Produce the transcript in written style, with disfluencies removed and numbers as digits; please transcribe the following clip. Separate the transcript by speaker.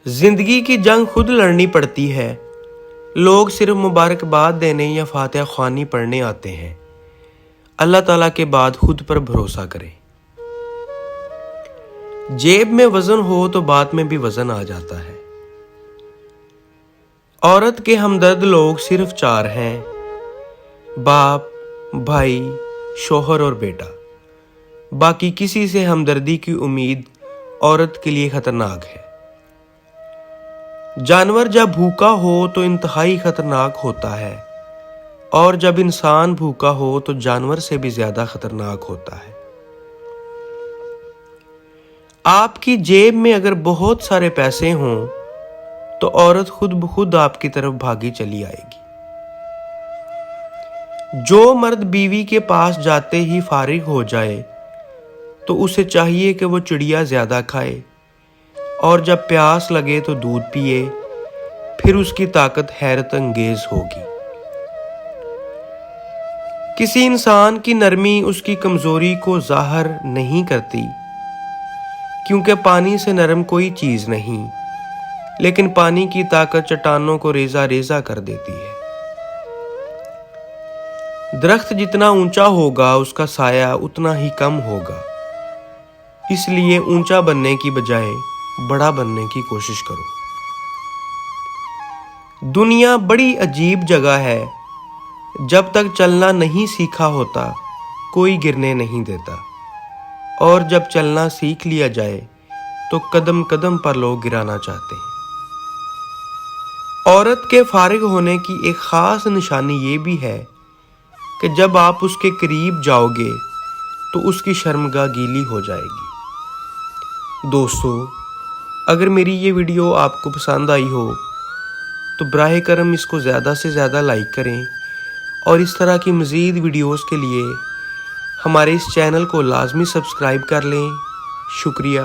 Speaker 1: जिंदगी की जंग खुद लड़नी पड़ती है। लोग सिर्फ मुबारकबाद देने या फातिहा ख्वानी पढ़ने आते हैं। अल्लाह ताला के बाद खुद पर भरोसा करें। जेब में वजन हो तो बात में भी वजन आ जाता है। औरत के हमदर्द लोग सिर्फ 4 हैं: बाप, भाई, शोहर और बेटा। बाकी किसी से हमदर्दी की उम्मीद औरत के लिए खतरनाक है। जानवर जब भूखा हो तो इंतहाई खतरनाक होता है, और जब इंसान भूखा हो तो जानवर से भी ज्यादा खतरनाक होता है। आपकी जेब में अगर बहुत सारे पैसे हों तो औरत खुद ब खुद आपकी तरफ भागी चली आएगी। जो मर्द बीवी के पास जाते ही फारिग हो जाए तो उसे चाहिए कि वो चिड़िया ज्यादा खाए, और जब प्यास लगे तो दूध पिए, फिर उसकी ताकत हैरत अंगेज होगी। किसी इंसान की नरमी उसकी कमजोरी को जाहिर नहीं करती, क्योंकि पानी से नरम कोई चीज नहीं, लेकिन पानी की ताकत चट्टानों को रेजा रेजा कर देती है। दरख्त जितना ऊंचा होगा उसका साया उतना ही कम होगा, इसलिए ऊंचा बनने की बजाय बड़ा बनने की कोशिश करो। दुनिया बड़ी अजीब जगह है। जब तक चलना नहीं सीखा होता कोई गिरने नहीं देता, और जब चलना सीख लिया जाए तो कदम कदम पर लोग गिराना चाहते हैं। औरत के फारिग होने की एक खास निशानी ये भी है कि जब आप उसके करीब जाओगे तो उसकी शर्मगाह गीली हो जाएगी। दोस्तों, अगर मेरी ये वीडियो आपको पसंद आई हो तो बराह करम इसको ज़्यादा से ज़्यादा लाइक करें, और इस तरह की मज़ीद वीडियोस के लिए हमारे इस चैनल को लाजमी सब्सक्राइब कर लें। शुक्रिया।